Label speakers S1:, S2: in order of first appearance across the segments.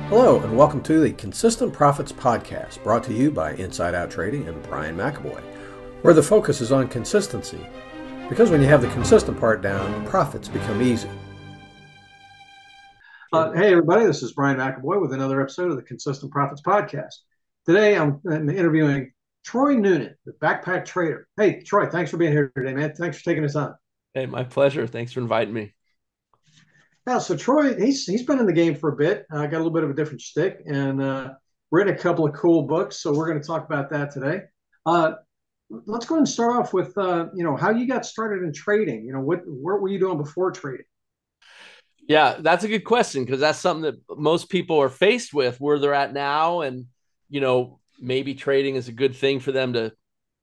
S1: Hello, and welcome to the Consistent Profits Podcast, brought to you by Inside Out Trading and Brian McAvoy, where the focus is on consistency. Because when you have the consistent part down, profits become easy. Hey, everybody, this is Brian McAvoy with another episode of the Consistent Profits Podcast. Today, I'm interviewing Troy Noonan, the backpack trader. Hey, Troy, thanks for being here today, man. Thanks for taking the time.
S2: Hey, my pleasure. Thanks for inviting me.
S1: Yeah, so Troy, he's been in the game for a bit. Got a little bit of a different shtick, and written a couple of cool books. So we're going to talk about that today. Let's go ahead and start off with how you got started in trading. What were you doing before trading?
S2: Yeah, that's a good question, because that's something that most people are faced with where they're at now, and maybe trading is a good thing for them to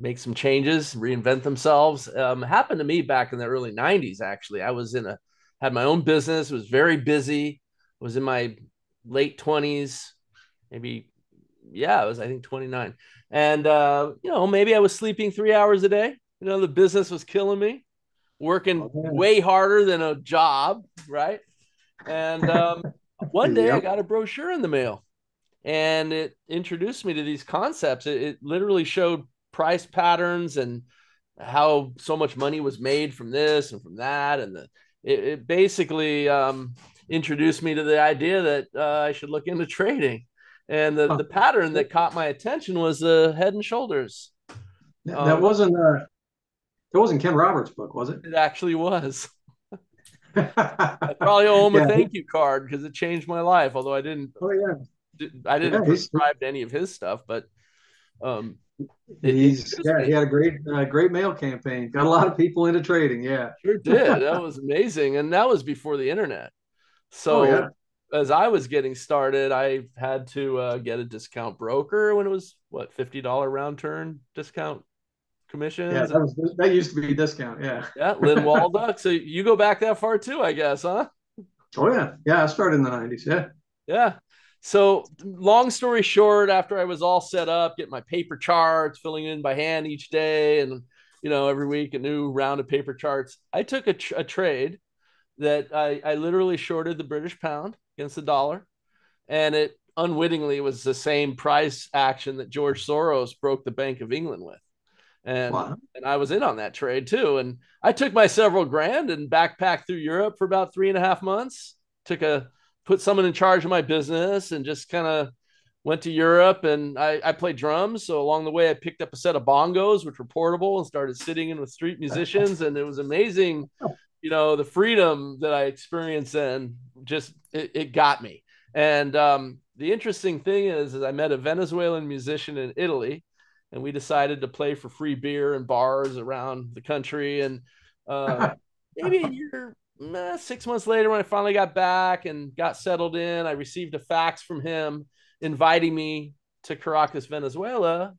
S2: make some changes, reinvent themselves. Happened to me back in the early 90s. Actually, I was had my own business, was very busy, was in my late 20s, maybe, I was, I think, 29. And, maybe I was sleeping 3 hours a day. The business was killing me, working way harder than a job, right? And one day I got a brochure in the mail, and it introduced me to these concepts. It literally showed price patterns and how so much money was made from this and from that. And it basically introduced me to the idea that I should look into trading. And the pattern that caught my attention was Head and Shoulders.
S1: That wasn't Ken Roberts' book, was it?
S2: It actually was. I probably owe him a thank you card, because it changed my life. Although I didn't subscribe to any of his stuff, but
S1: he had a great mail campaign. Got a lot of people into trading. Yeah,
S2: sure did. That was amazing, and that was before the internet. So as I was getting started, I had to get a discount broker when it was $50 round turn discount commissions.
S1: Yeah, that used to be discount. Yeah,
S2: Lynn Walduck. So you go back that far too, I guess, huh?
S1: Oh yeah, I started in the 90s.
S2: Yeah. So long story short, after I was all set up, getting my paper charts, filling it in by hand each day, and every week a new round of paper charts, I took a trade that I literally shorted the British pound against the dollar, and it unwittingly was the same price action that George Soros broke the Bank of England with. And I was in on that trade too. And I took my several grand and backpacked through Europe for about 3.5 months. Put someone in charge of my business and just kind of went to Europe, and I played drums. So along the way, I picked up a set of bongos, which were portable, and started sitting in with street musicians. And it was amazing, the freedom that I experienced then. Just, it got me. And the interesting thing is I met a Venezuelan musician in Italy, and we decided to play for free beer in bars around the country. And maybe a year, 6 months later, when I finally got back and got settled in, I received a fax from him inviting me to Caracas, Venezuela,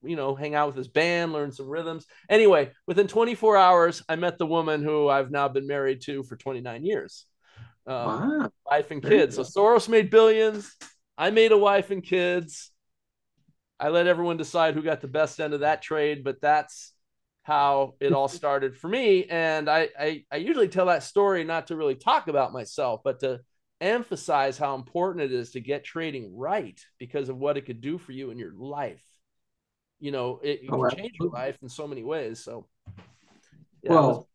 S2: hang out with his band, learn some rhythms. Anyway, within 24 hours, I met the woman who I've now been married to for 29 years. Wife and kids. So Soros made billions. I made a wife and kids. I let everyone decide who got the best end of that trade, but that's how it all started for me. And I usually tell that story not to really talk about myself, but to emphasize how important it is to get trading right because of what it could do for you in your life. It can change your life in so many ways. So,
S1: you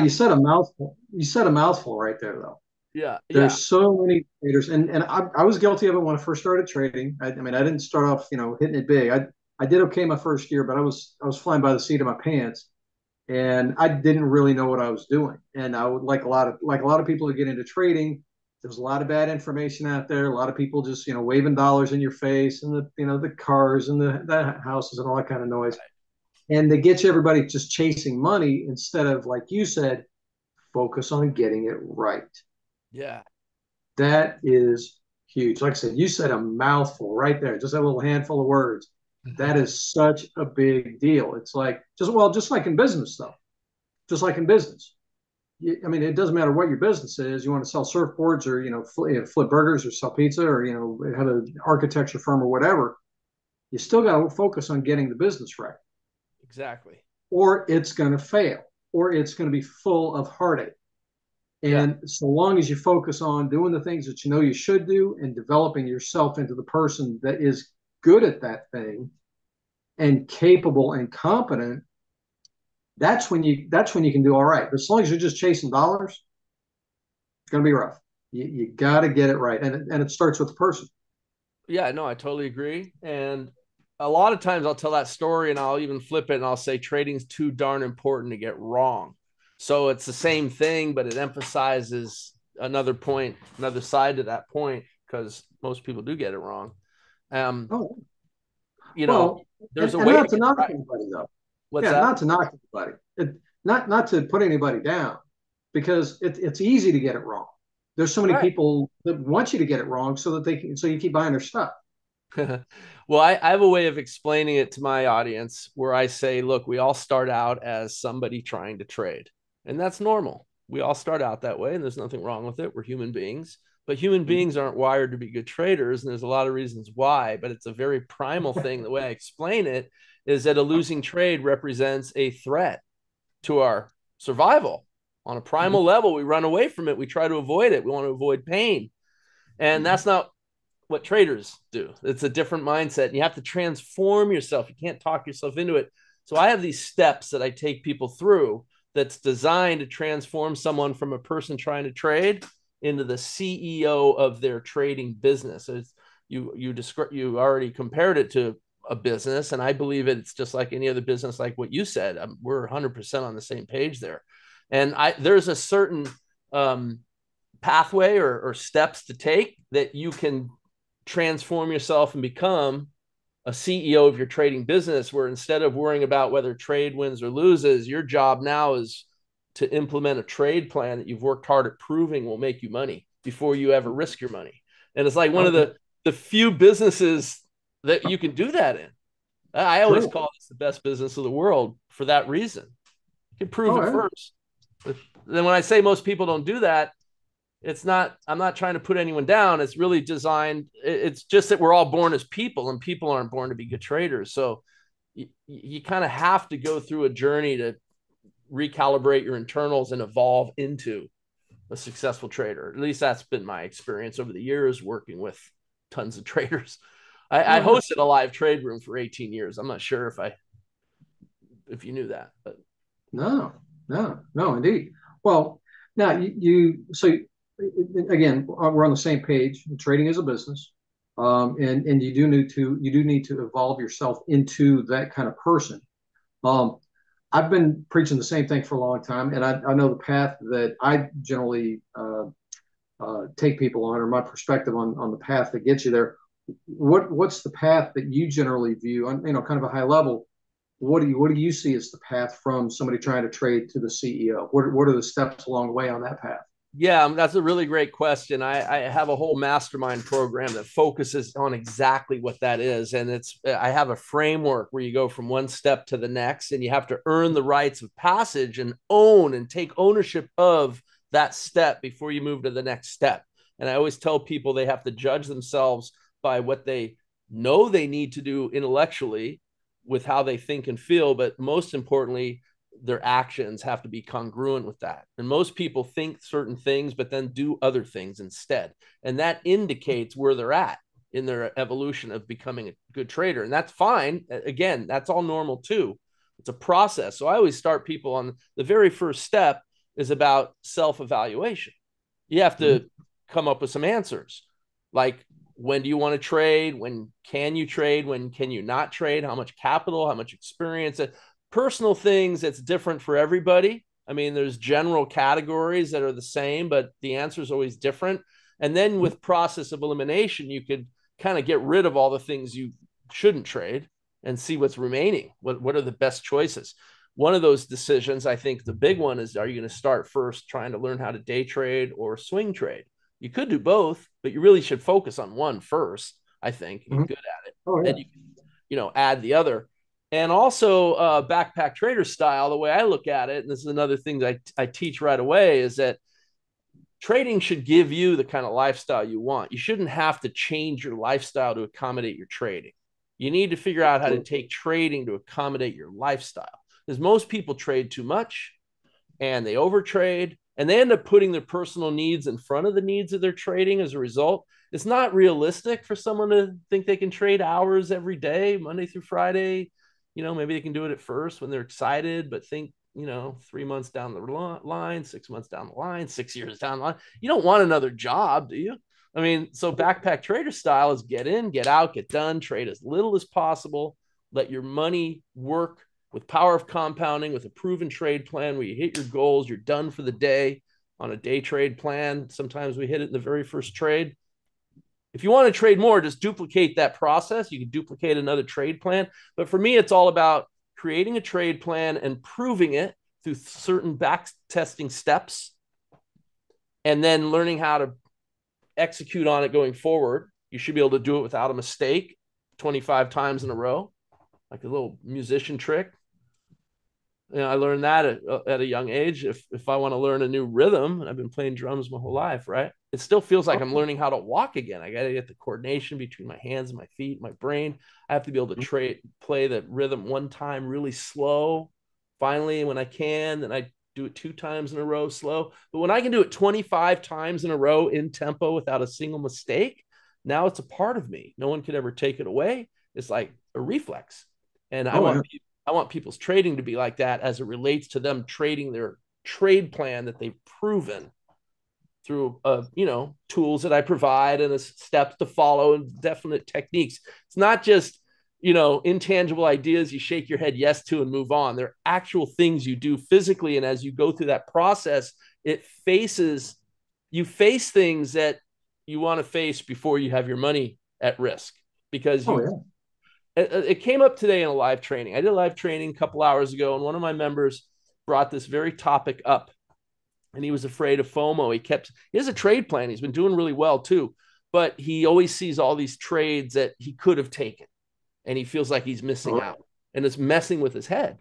S1: said a mouthful. You said a mouthful right there, though.
S2: Yeah.
S1: There's so many traders, and I was guilty of it when I first started trading. I didn't start off, hitting it big. I did okay my first year, but I was flying by the seat of my pants, and I didn't really know what I was doing. And I would, like a lot of people who get into trading, there's a lot of bad information out there. A lot of people just waving dollars in your face, and the cars and the houses and all that kind of noise, and they get you everybody just chasing money instead of, like you said, focus on getting it right.
S2: Yeah,
S1: that is huge. Like I said, you said a mouthful right there, just a little handful of words. That is such a big deal. It's like just like in business, though. Just like in business, it doesn't matter what your business is. You want to sell surfboards, or flip burgers, or sell pizza, or have an architecture firm or whatever. You still got to focus on getting the business right.
S2: Exactly.
S1: Or it's going to fail, or it's going to be full of heartache.
S2: Yeah.
S1: And so long as you focus on doing the things that you know you should do and developing yourself into the person that is good at that thing and capable and competent, that's when you can do all right. But as long as you're just chasing dollars, it's going to be rough. You got to get it right, and it starts with the person.
S2: Yeah, no, I totally agree. And a lot of times I'll tell that story and I'll even flip it and I'll say trading's too darn important to get wrong. So it's the same thing, but it emphasizes another point, another side to that point, because most people do get it wrong. Um,
S1: Oh,
S2: you know,
S1: well,
S2: there's a
S1: and
S2: way to
S1: not to
S2: get it
S1: knock
S2: right.
S1: anybody though.
S2: What's
S1: Yeah,
S2: that?
S1: not to knock anybody. Not to put anybody down, because it's easy to get it wrong. There's so many
S2: Right.
S1: people that want you to get it wrong so that they can so you keep buying their stuff.
S2: Well, I have a way of explaining it to my audience where I say, look, we all start out as somebody trying to trade, and that's normal. We all start out that way, and there's nothing wrong with it. We're human beings, but human
S1: Mm-hmm.
S2: beings aren't wired to be good traders, and there's a lot of reasons why, but it's a very primal thing. The way I explain it is that a losing trade represents a threat to our survival. On a primal level, we run away from it. We try to avoid it. We want to avoid pain. And that's not what traders do. It's a different mindset. You have to transform yourself. You can't talk yourself into it. So I have these steps that I take people through that's designed to transform someone from a person trying to trade into the CEO of their trading business. It's, you already compared it to a business, and I believe it's just like any other business, like what you said. We're 100% on the same page there. And there's a certain pathway or steps to take that you can transform yourself and become a CEO of your trading business, where instead of worrying about whether trade wins or loses, your job now is to implement a trade plan that you've worked hard at proving will make you money before you ever risk your money. And it's like one of
S1: Okay,
S2: the few businesses that you can do that in. I always
S1: true.
S2: call this the best business of the world for that reason. You can prove
S1: Oh
S2: it
S1: yeah.
S2: first. But then when I say most people don't do that, it's not, I'm not trying to put anyone down. It's really designed, it's just that we're all born as people, and people aren't born to be good traders. So you kind of have to go through a journey to recalibrate your internals and evolve into a successful trader. At least that's been my experience over the years working with tons of traders. I
S1: Oh yeah.
S2: hosted a live trade room for 18 years. I'm not sure if you knew that, but
S1: No, no, indeed. Well, now again, we're on the same page. Trading is a business, and you do need to evolve yourself into that kind of person. Um, I've been preaching the same thing for a long time, and I know the path that I generally take people on, or my perspective on the path that gets you there. What's the path that you generally view on, kind of a high level? What do you see as the path from somebody trying to trade to the CEO? What are the steps along the way on that path?
S2: yeah, that's a really great question. I have a whole mastermind program that focuses on exactly what that is. And I have a framework where you go from one step to the next, and you have to earn the rights of passage and own and take ownership of that step before you move to the next step. And I always tell people they have to judge themselves by what they know they need to do intellectually with how they think and feel. But most importantly, their actions have to be congruent with that. And most people think certain things, but then do other things instead. And that indicates where they're at in their evolution of becoming a good trader. And that's fine. Again, that's all normal too. It's a process. So I always start people on the very first step is about self-evaluation. You have
S1: Mhm.
S2: to come up with some answers. Like, when do you want to trade? When can you trade? When can you not trade? How much capital? How much experience? Personal things that's different for everybody. I mean, there's general categories that are the same, but the answer is always different. And then with process of elimination, you could kind of get rid of all the things you shouldn't trade and see what's remaining. What are the best choices? One of those decisions, I think the big one is, are you going to start first trying to learn how to day trade or swing trade? You could do both, but you really should focus on one first, I think, and
S1: Mhm.
S2: get good at it.
S1: Oh
S2: Then
S1: yeah.
S2: you can, add the other. And also, backpack trader style, the way I look at it, and this is another thing that I teach right away, is that trading should give you the kind of lifestyle you want. You shouldn't have to change your lifestyle to accommodate your trading. You need to figure out how to take trading to accommodate your lifestyle, because most people trade too much. and they overtrade, and they end up putting their personal needs in front of the needs of their trading as a result. It's not realistic for someone to think they can trade hours every day, Monday through Friday. Maybe they can do it at first when they're excited, but think, 3 months down the line, 6 months down the line, 6 years down the line. You don't want another job, do you? I mean, so backpack trader style is get in, get out, get done, trade as little as possible, let your money work with power of compounding, with a proven trade plan where you hit your goals, you're done for the day on a day trade plan. Sometimes we hit it in the very first trade. If you want to trade more, just duplicate that process. You can duplicate another trade plan. But for me, it's all about creating a trade plan and proving it through certain back testing steps, and then learning how to execute on it going forward. You should be able to do it without a mistake 25 times in a row, like a little musician trick. I learned that at a young age. If I want to learn a new rhythm, and I've been playing drums my whole life, right? It still feels like I'm learning how to walk again. I got to get the coordination between my hands and my feet, my brain. I have to be able to play the rhythm one time really slow. Finally, when I can, then I do it 2 times in a row slow. But when I can do it 25 times in a row in tempo without a single mistake, now it's a part of me. No one could ever take it away. It's like a reflex. And I want people's trading to be like that as it relates to them trading their trade plan that they've proven through, tools that I provide and steps to follow and definite techniques. It's not just, intangible ideas you shake your head yes to and move on. They're actual things you do physically. And as you go through that process, you face things that you want to face before you have your money at risk, because it came up today in a live training. I did a live training a couple hours ago, and one of my members brought this very topic up, and he was afraid of FOMO. He has a trade plan. He's been doing really well too, but he always sees all these trades that he could have taken, and he feels like he's missing out, and it's messing with his head.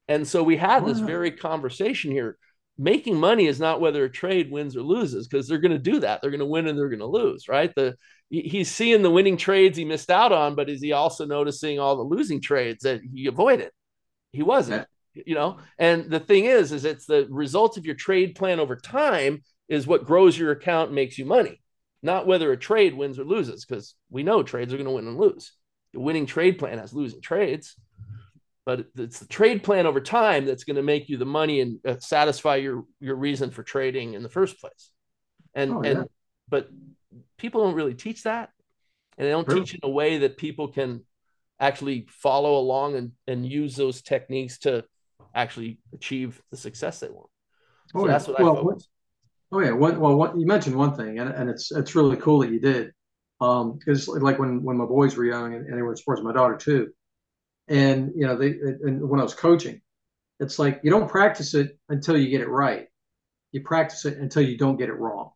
S2: And so we had this very conversation here. Making money is not whether a trade wins or loses, because they're going to do that. They're going to win and they're going to lose, right? He's seeing the winning trades he missed out on, but is he also noticing all the losing trades that he avoided? He wasn't, and the thing is it's the results of your trade plan over time is what grows your account and makes you money, not whether a trade wins or loses, because we know trades are going to win and lose. The winning trade plan has losing trades, but it's the trade plan over time that's going to make you the money and satisfy your reason for trading in the first place. But people don't really teach that, and they don't teach in a way that people can actually follow along and use those techniques to actually achieve the success they want. So that's what I focus.
S1: You mentioned one thing, and it's really cool that you did, because like when my boys were young and they were in sports, my daughter too, and and when I was coaching, it's like you don't practice it until you get it right. You practice it until you don't get it wrong.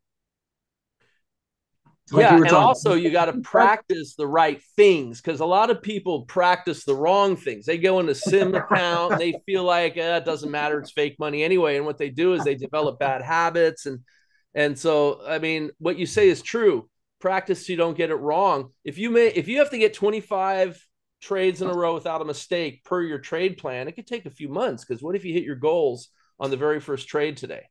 S2: Like and also you got to practice the right things, because a lot of people practice the wrong things. They go into sim account and they feel like it doesn't matter, it's fake money anyway. And what they do is they develop bad habits. And so, I mean, what you say is true. Practice so you don't get it wrong. If you have to get 25 trades in a row without a mistake per your trade plan, it could take a few months, because what if you hit your goals on the very first trade today?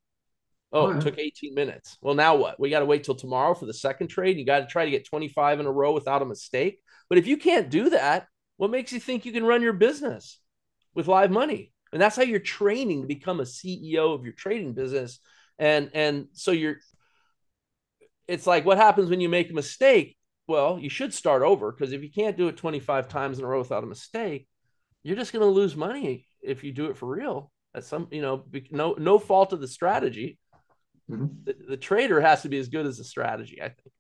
S2: It took 18 minutes. Well, now what? We got to wait till tomorrow for the second trade. You got to try to get 25 in a row without a mistake. But if you can't do that, what makes you think you can run your business with live money? And that's how you're training to become a CEO of your trading business. And so it's like, what happens when you make a mistake? Well, you should start over, because if you can't do it 25 times in a row without a mistake, you're just going to lose money if you do it for real. That's no fault of the strategy. The trader has to be as good as the strategy, I think.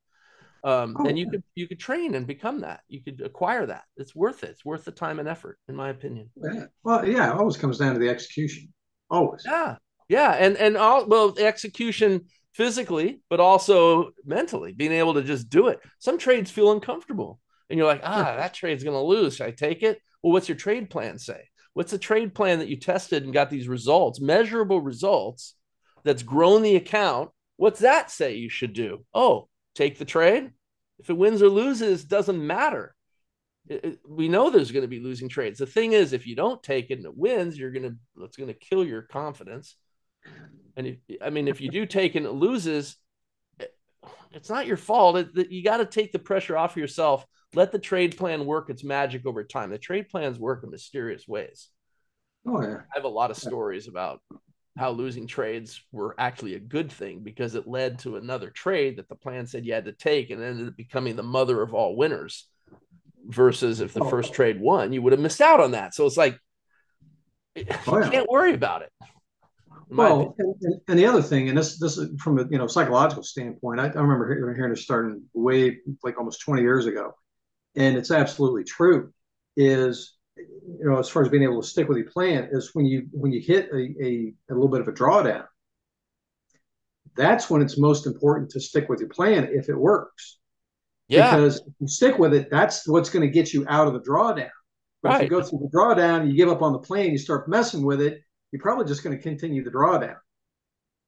S2: And you could train and become that. You could acquire that. It's worth it. It's worth the time and effort, in my opinion.
S1: Yeah. Well, it always comes down to the execution. Always.
S2: Yeah. And the execution physically, but also mentally, being able to just do it. Some trades feel uncomfortable, and you're like, that trade's going to lose. Should I take it? Well, what's your trade plan say? What's the trade plan that you tested and got these results, measurable results, that's grown the account? What's that say you should do? Take the trade. If it wins or loses, doesn't matter. We know there's going to be losing trades. The thing is, if you don't take it and it wins, it's going to kill your confidence. And if you do take and it loses, it's not your fault. You got to take the pressure off of yourself. Let the trade plan work its magic over time. The trade plans work in mysterious ways.
S1: Oh yeah.
S2: I have a lot of stories about how losing trades were actually a good thing because it led to another trade that the plan said you had to take and ended up becoming the mother of all winners. Versus if the
S1: Oh,
S2: first trade won, you would have missed out on that. So it's like
S1: oh
S2: you
S1: yeah.
S2: can't worry about it, in my opinion.
S1: Well, and the other thing, and this is from a psychological standpoint. I remember hearing this starting way like almost 20 years ago, and it's absolutely true. Is as far as being able to stick with your plan is when you hit a little bit of a drawdown, that's when it's most important to stick with your plan if it works.
S2: Yeah,
S1: Because if you stick with it, that's what's going to get you out of the drawdown. But if you
S2: right.
S1: go through the drawdown, you give up on the plan, you start messing with it, you're probably just going to continue the drawdown.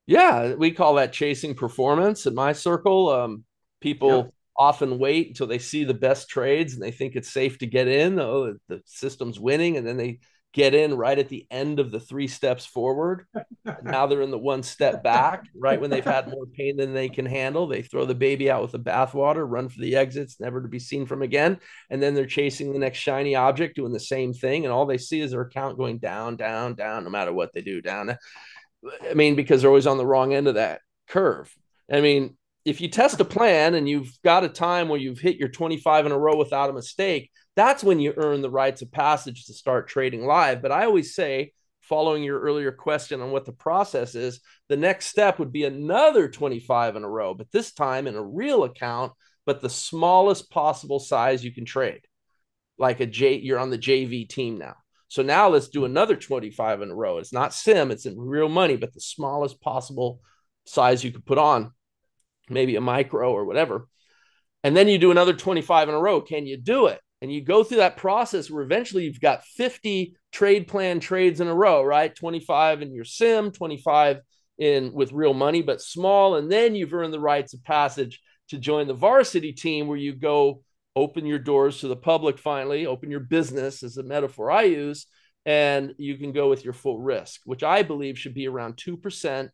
S2: Yeah, we call that chasing performance in my circle.
S1: Yep.
S2: People often wait until they see the best trades and they think it's safe to get in. Oh, the system's winning, and then they get in right at the end of the 3 steps forward. And now they're in the 1 step back, right when they've had more pain than they can handle. They throw the baby out with the bathwater, run for the exits, never to be seen from again. And then they're chasing the next shiny object, doing the same thing. And all they see is their account going down, down, down, no matter what they do, down. Because they're always on the wrong end of that curve. If you test a plan and you've got a time where you've hit your 25 in a row without a mistake, that's when you earn the rights of passage to start trading live. But I always say, following your earlier question on what the process is, the next step would be another 25 in a row, but this time in a real account, but the smallest possible size you can trade. Like you're on the JV team now. So now let's do another 25 in a row. It's not sim, it's in real money, but the smallest possible size you could put on, maybe a micro or whatever. And then you do another 25 in a row. Can you do it? And you go through that process where eventually you've got 50 trade plan trades in a row, right? 25 in your sim, 25 in with real money, but small. And then you've earned the rights of passage to join the varsity team where you go open your doors to the public finally, open your business is a metaphor I use, and you can go with your full risk, which I believe should be around 2%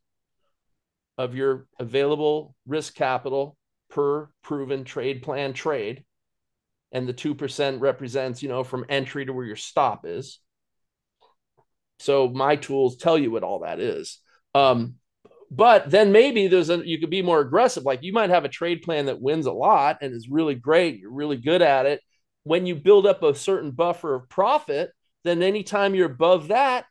S2: of your available risk capital per proven trade plan trade. And the 2% represents, from entry to where your stop is. So my tools tell you what all that is. But then maybe you could be more aggressive. Like you might have a trade plan that wins a lot and is really great. You're really good at it. When you build up a certain buffer of profit, then anytime you're above that,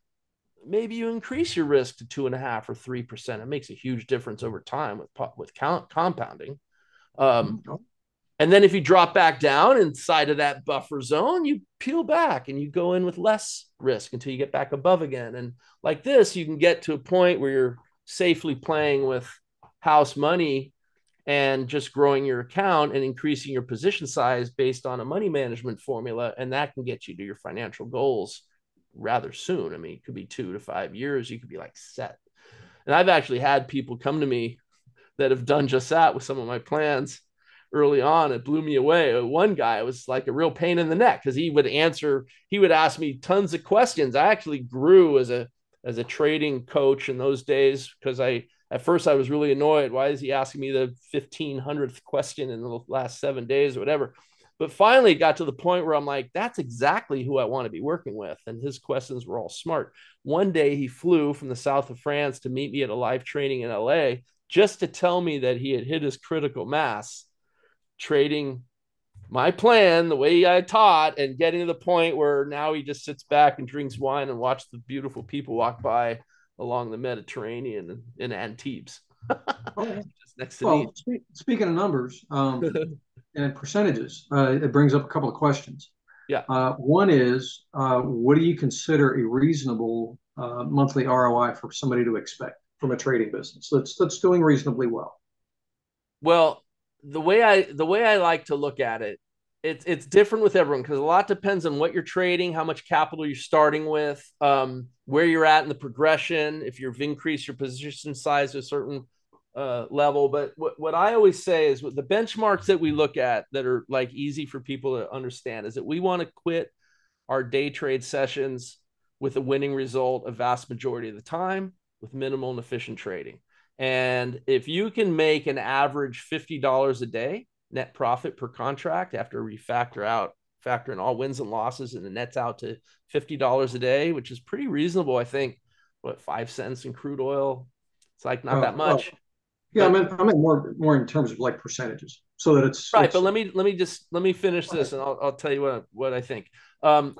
S2: maybe you increase your risk to 2.5 or 3%. It makes a huge difference over time with compounding. And then if you drop back down inside of that buffer zone, you peel back and you go in with less risk until you get back above again. And like this, you can get to a point where you're safely playing with house money and just growing your account and increasing your position size based on a money management formula. And that can get you to your financial goals rather soon. It could be 2 to 5 years. You could be like set. And I've actually had people come to me that have done just that with some of my plans early on. It blew me away. One guy was like a real pain in the neck because he would ask me tons of questions. I actually grew as a trading coach in those days because at first I was really annoyed. Why is he asking me the 1500th question in the last 7 days or whatever? But finally it got to the point where I'm like, that's exactly who I want to be working with. And his questions were all smart. One day he flew from the south of France to meet me at a live training in LA just to tell me that he had hit his critical mass trading my plan the way I taught and getting to the point where now he just sits back and drinks wine and watches the beautiful people walk by along the Mediterranean in Antibes.
S1: Oh,
S2: Just next to
S1: well,
S2: me.
S1: speaking of numbers and percentages, it brings up a couple of questions.
S2: Yeah.
S1: One is, what do you consider a reasonable monthly ROI for somebody to expect from a trading business that's doing reasonably well?
S2: Well, the way I like to look at it, it's different with everyone because a lot depends on what you're trading, how much capital you're starting with, where you're at in the progression, if you've increased your position size to a certain level. But what I always say is the benchmarks that we look at that are like easy for people to understand is that we want to quit our day trade sessions with a winning result a vast majority of the time. with minimal and efficient trading. And if you can make an average $50 a day net profit per contract after we factor in all wins and losses, and the nets out to $50 a day, which is pretty reasonable. I think, what, 5 cents in crude oil? It's like not that
S1: Well,
S2: much.
S1: yeah,
S2: But
S1: I meant more in terms of like percentages, so that
S2: right, but
S1: it's
S2: let me finish this, and I'll tell you what I think. Um,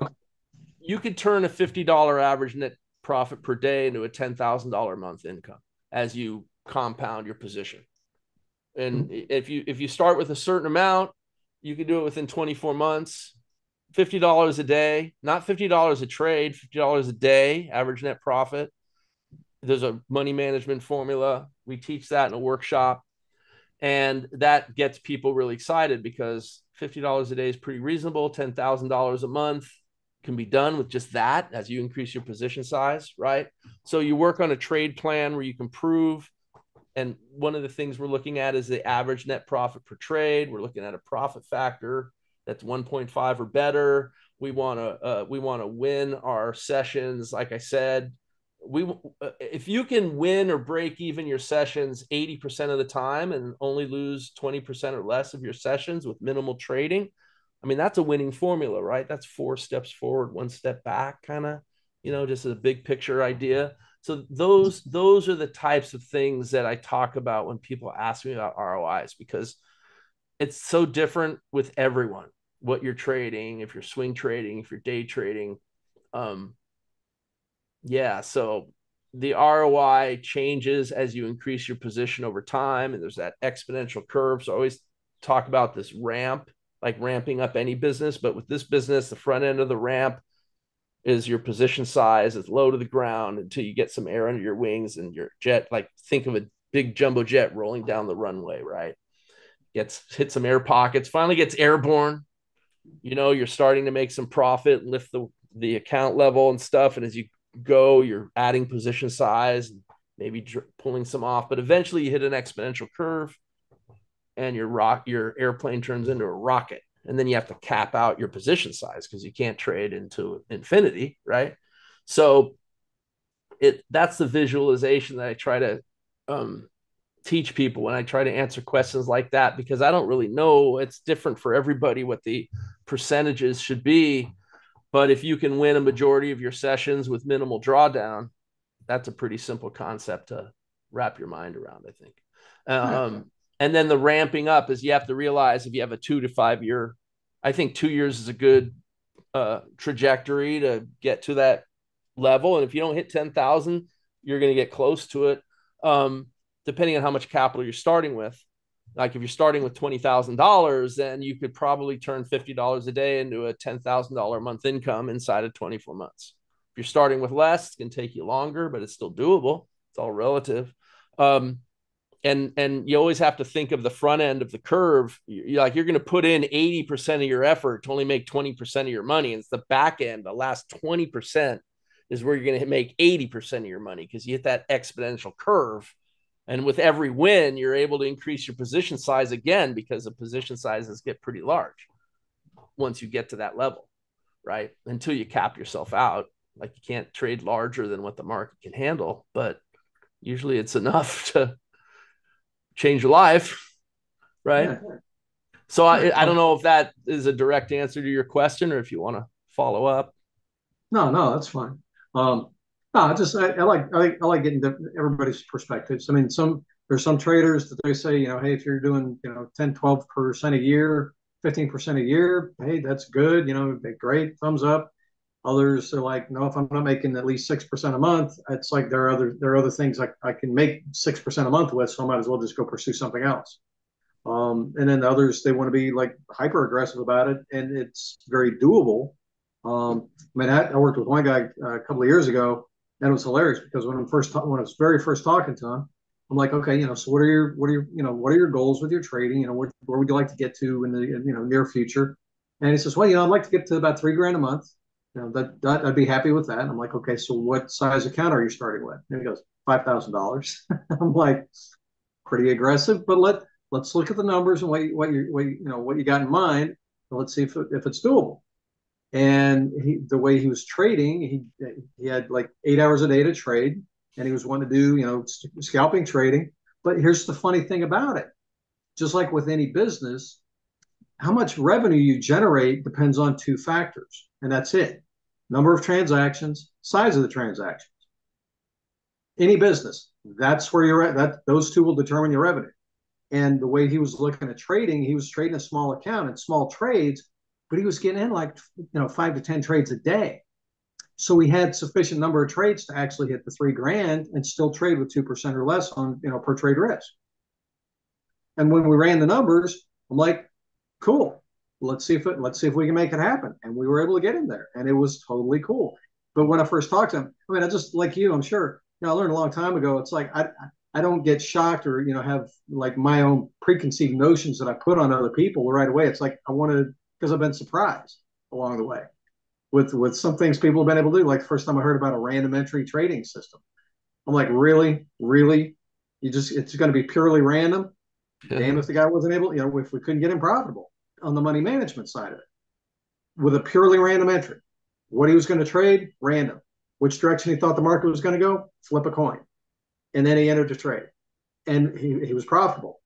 S2: you could turn a $50 average net profit per day into a $10,000 a month income as you compound your position. And if you start with a certain amount, you can do it within 24 months. $50 a day, not $50 a trade, $50 a day, average net profit. There's a money management formula. We teach that in a workshop. And that gets people really excited because $50 a day is pretty reasonable. $10,000 a month can be done with just that as you increase your position size, right? So you work on a trade plan where you can prove. And one of the things we're looking at is the average net profit per trade. We're looking at a profit factor that's 1.5 or better. We want to win our sessions. Like I said, if you can win or break even your sessions 80% of the time and only lose 20% or less of your sessions with minimal trading, I mean, that's a winning formula, right? That's 4 steps forward, 1 step back, kind of, just a big picture idea. So those are the types of things that I talk about when people ask me about ROIs, because it's so different with everyone, what you're trading, if you're swing trading, if you're day trading. Yeah, so the ROI changes as you increase your position over time, and there's that exponential curve. So I always talk about this ramp, like ramping up any business, but with this business, the front end of the ramp is your position size. It's low to the ground until you get some air under your wings and your jet, like think of a big jumbo jet rolling down the runway, right? Hit some air pockets, finally gets airborne. You're starting to make some profit, lift the account level and stuff. And as you go, you're adding position size, maybe pulling some off, but eventually you hit an exponential curve and your airplane turns into a rocket. And then you have to cap out your position size because you can't trade into infinity, right? So that's the visualization that I try to teach people when I try to answer questions like that, because I don't really know. It's different for everybody what the percentages should be. But if you can win a majority of your sessions with minimal drawdown, that's a pretty simple concept to wrap your mind around, I think. And then the ramping up is you have to realize if you have a 2 to 5 year, I think 2 years is a good trajectory to get to that level. And if you don't hit 10,000, you're going to get close to it, depending on how much capital you're starting with. Like if you're starting with $20,000, then you could probably turn $50 a day into a $10,000 a month income inside of 24 months. If you're starting with less, it's going to take you longer, but it's still doable. It's all relative. And you always have to think of the front end of the curve. You're going to put in 80% of your effort to only make 20% of your money. And it's the back end, the last 20% is where you're going to make 80% of your money, because you hit that exponential curve. And with every win, you're able to increase your position size again, because the position sizes get pretty large once you get to that level, right? Until you cap yourself out. Like you can't trade larger than what the market can handle, but usually it's enough to change your life, right? Yeah. So I don't know if that is a direct answer to your question or if you want to follow up.
S1: No, that's fine. No, I like getting everybody's perspectives. I mean, there's some traders that they say, hey, if you're doing 10, 12% a year, 15% a year, hey, that's good, great, thumbs up. Others are like, no, if I'm not making at least 6% a month, it's like there are other things I can make 6% a month with, so I might as well just go pursue something else. And then the others, they want to be like hyper aggressive about it, and it's very doable. I mean, I worked with one guy a couple of years ago, and it was hilarious because when I was very first talking to him, I'm like, okay, so what are your goals with your trading? Where would you like to get to in the near future? And he says, well, I'd like to get to about $3,000 a month. That I'd be happy with that. And I'm like, okay, so what size account are you starting with? And he goes, $5,000. I'm like, pretty aggressive, but let's look at the numbers and what you got in mind. And let's see if it's doable. And the way he was trading, he had like 8 hours a day to trade. and he was wanting to do, scalping trading. But here's the funny thing about it. Just like with any business, how much revenue you generate depends on two factors, and that's it. Number of transactions, size of the transactions. Any business, that's where you're at. Those two will determine your revenue. And the way he was looking at trading, he was trading a small account and small trades, but he was getting in like 5 to 10 trades a day. So he had sufficient number of trades to actually hit the $3,000 and still trade with 2% or less on per trade risk. And when we ran the numbers, I'm like, cool. Let's see if we can make it happen. And we were able to get in there, and it was totally cool. But when I first talked to him, I mean, I just like you, I'm sure. I learned a long time ago. It's like I don't get shocked or have like my own preconceived notions that I put on other people right away. It's like I want to, because I've been surprised along the way with some things people have been able to do. Like the first time I heard about a random entry trading system, I'm like, really, it's going to be purely random. Damn if the guy wasn't able, if we couldn't get him profitable on the money management side of it with a purely random entry. What he was going to trade, random. Which direction he thought the market was going to go, flip a coin. And then he entered the trade. And he was profitable.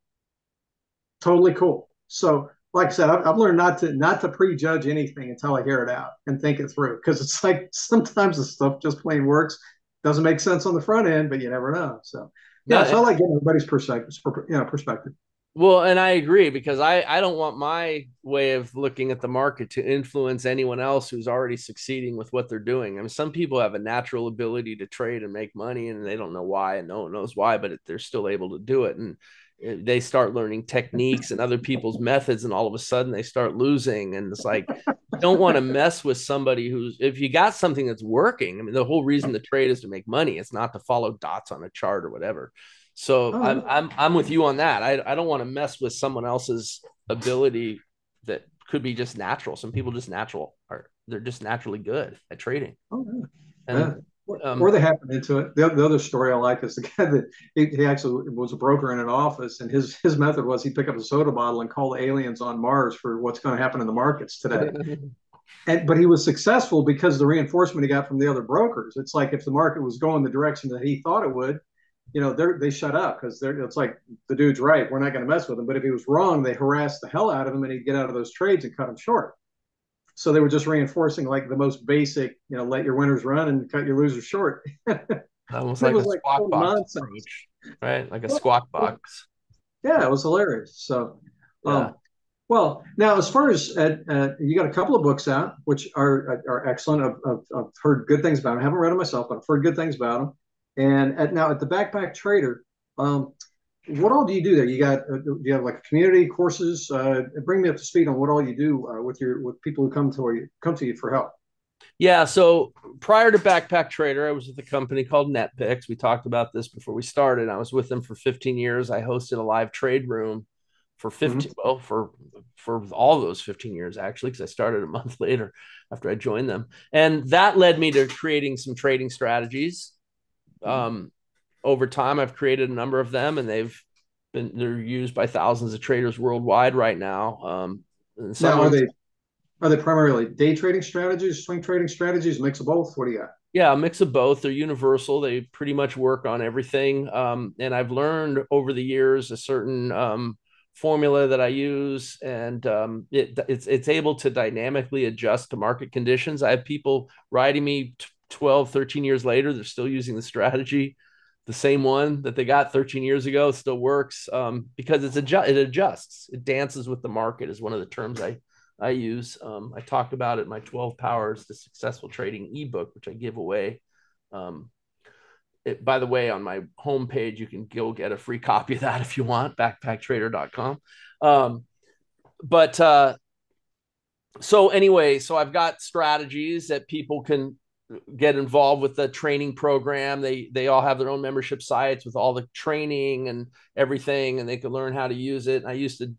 S1: Totally cool. So, like I said, I've learned not to prejudge anything until I hear it out and think it through. Because it's like sometimes the stuff just plain works. Doesn't make sense on the front end, but you never know. So, yeah, so I like getting everybody's perspective.
S2: Well, and I agree, because I don't want my way of looking at the market to influence anyone else who's already succeeding with what they're doing. I mean, some people have a natural ability to trade and make money, and they don't know why, and no one knows why, but they're still able to do it. And they start learning techniques and other people's methods, and all of a sudden they start losing. And it's like, you don't want to mess with somebody who's, if you got something that's working, I mean, the whole reason to trade is to make money. It's not to follow dots on a chart or whatever. So I'm with you on that. I don't want to mess with someone else's ability that could be just natural. Some people they're just naturally good at trading.
S1: Oh, yeah. And or they happen into it. The other story I like is the guy that he actually was a broker in an office, and his method was he'd pick up a soda bottle and call aliens on Mars for what's going to happen in the markets today. But he was successful because the reinforcement he got from the other brokers. It's like if the market was going the direction that he thought it would, they shut up because it's like the dude's right. We're not going to mess with him. But if he was wrong, they harassed the hell out of him, and he'd get out of those trades and cut him short. So they were just reinforcing like the most basic, let your winners run and cut your losers short.
S2: Almost like a squawk box approach, right? Like a squawk box.
S1: Yeah, it was hilarious. So,
S2: yeah.
S1: Well, now as far as you got a couple of books out, which are excellent. I've heard good things about them. I haven't read them myself, but I've heard good things about them. And now at the Backpack Trader, what all do you do there? Do you have like a community, courses? Bring me up to speed on what all you do with people who come to you for help.
S2: Yeah. So prior to Backpack Trader, I was with a company called NetPicks. We talked about this before we started. I was with them for 15 years. I hosted a live trade room for 15, well, for all those 15 years, actually, because I started a month later after I joined them. And that led me to creating some trading strategies. Over time, I've created a number of them, and they're used by thousands of traders worldwide right now.
S1: Now, are they primarily day trading strategies, swing trading strategies, mix of both? What do you got?
S2: Yeah, a mix of both. They're universal. They pretty much work on everything. And I've learned over the years a certain formula that I use, and it's able to dynamically adjust to market conditions. I have people writing me 12, 13 years later, they're still using the strategy. The same one that they got 13 years ago still works because it adjusts. It dances with the market is one of the terms I use. I talked about it in my 12 Powers to Successful Trading ebook, which I give away. By the way, on my homepage, you can go get a free copy of that if you want, backpacktrader.com. So anyway, so I've got strategies that people can get involved with the training program. They all have their own membership sites with all the training and everything, and they can learn how to use it. I used to,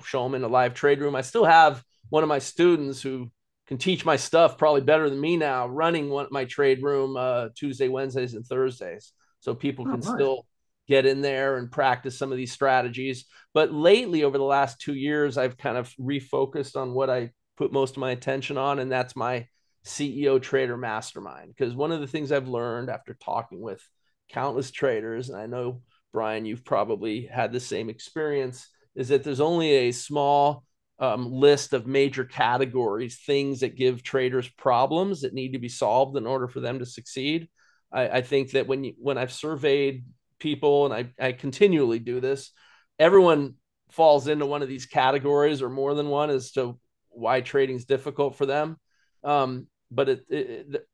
S2: show them in a live trade room. I still have one of my students who can teach my stuff probably better than me now, running my trade room Tuesday, Wednesdays, and Thursdays. So people can still get in there and practice some of these strategies. But lately, over the last 2 years, I've kind of refocused on what I put most of my attention on, and that's my CEO Trader Mastermind. Because one of the things I've learned after talking with countless traders, and I know, Brian, you've probably had the same experience, is that there's only a small list of major categories, things that give traders problems that need to be solved in order for them to succeed. I think that when I've surveyed people, and I continually do this, everyone falls into one of these categories or more than one as to why trading is difficult for them. But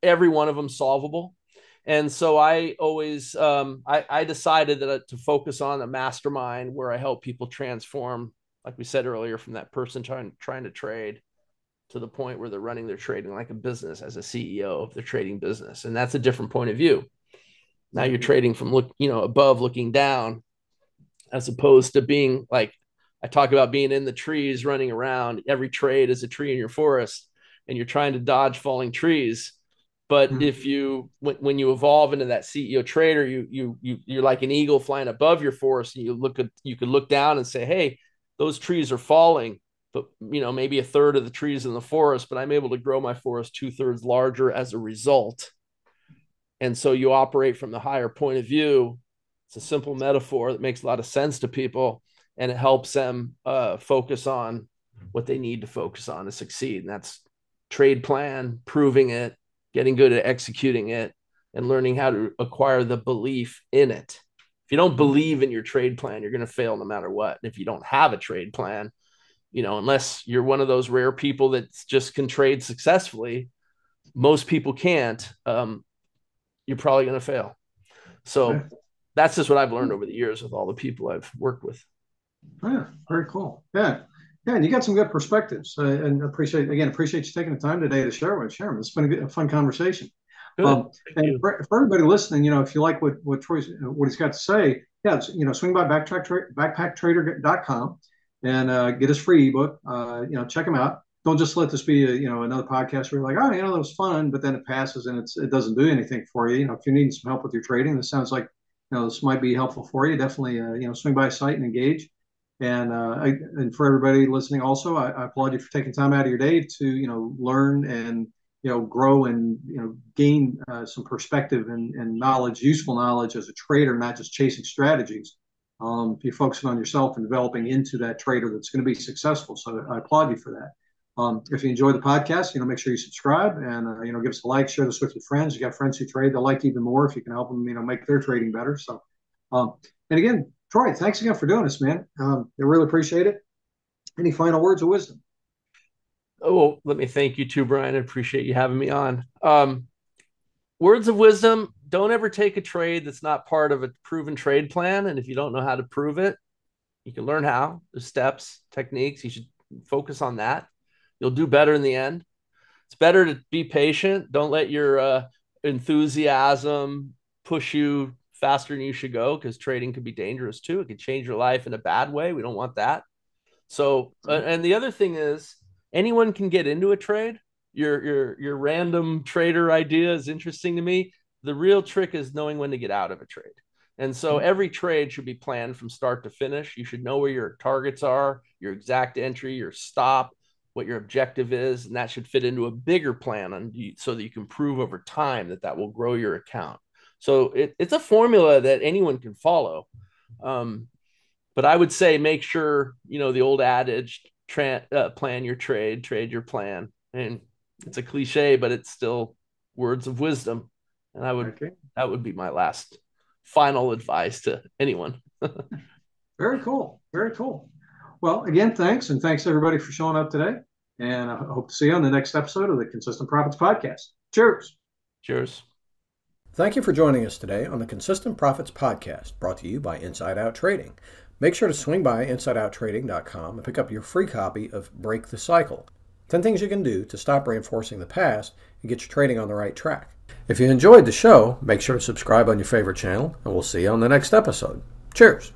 S2: every one of them solvable. And so I always, I decided that to focus on a mastermind where I help people transform, like we said earlier, from that person trying to trade to the point where they're running their trading like a business as a CEO of their trading business. And that's a different point of view. Now you're trading from above looking down, as opposed to being like, I talk about being in the trees running around. Every trade is a tree in your forest and you're trying to dodge falling trees. But if when you evolve into that CEO trader, you're like an eagle flying above your forest, and you could look down and say, hey, those trees are falling, but maybe a third of the trees in the forest, but I'm able to grow my forest 2/3 larger as a result. And so you operate from the higher point of view. It's a simple metaphor that makes a lot of sense to people, and it helps them focus on what they need to focus on to succeed. And that's trade plan, proving it, getting good at executing it, and learning how to acquire the belief in it. If you don't believe in your trade plan, you're going to fail no matter what. And if you don't have a trade plan, unless you're one of those rare people that just can trade successfully, most people can't, you're probably going to fail. So that's just what I've learned over the years with all the people I've worked with.
S1: Yeah, very cool. Yeah. Yeah, and you got some good perspectives, and appreciate you taking the time today to share them. It's been a fun conversation. And for everybody listening, if you like what Troy's what he's got to say, yeah, swing by backpacktrader.com and get his free ebook. Check him out. Don't just let this be another podcast where you're like, oh, that was fun, but then it passes and it doesn't do anything for you. If you need some help with your trading, this sounds like this might be helpful for you. Definitely, swing by his site and engage. And for everybody listening, also, I applaud you for taking time out of your day to learn and grow and gain some perspective and knowledge, useful knowledge as a trader, not just chasing strategies. You're focusing on yourself and developing into that trader that's going to be successful. So I applaud you for that. If you enjoy the podcast, make sure you subscribe and give us a like, share this with your friends. You got friends who trade, they'll like you even more if you can help them make their trading better. So and again, Troy, thanks again for doing this, man. I really appreciate it. Any final words of wisdom?
S2: Oh, let me thank you too, Brian. I appreciate you having me on. Words of wisdom: don't ever take a trade that's not part of a proven trade plan. And if you don't know how to prove it, you can learn how. There's steps, techniques. You should focus on that. You'll do better in the end. It's better to be patient. Don't let your enthusiasm push you faster than you should go, because trading could be dangerous too. It could change your life in a bad way. We don't want that. So, and the other thing is, anyone can get into a trade. Your random trader idea is interesting to me. The real trick is knowing when to get out of a trade. And so every trade should be planned from start to finish. You should know where your targets are, your exact entry, your stop, what your objective is, and that should fit into a bigger plan so that you can prove over time that will grow your account. So it's a formula that anyone can follow. But I would say make sure, the old adage, plan your trade your plan. And it's a cliche, but it's still words of wisdom. And that would be my last final advice to anyone.
S1: Very cool. Very cool. Well, again, thanks. And thanks everybody for showing up today. And I hope to see you on the next episode of the Consistent Profits Podcast. Cheers.
S2: Cheers.
S3: Thank you for joining us today on the Consistent Profits Podcast, brought to you by Inside Out Trading. Make sure to swing by InsideOutTrading.com and pick up your free copy of Break the Cycle, 10 things you can do to stop reinforcing the past and get your trading on the right track. If you enjoyed the show, make sure to subscribe on your favorite channel, and we'll see you on the next episode. Cheers.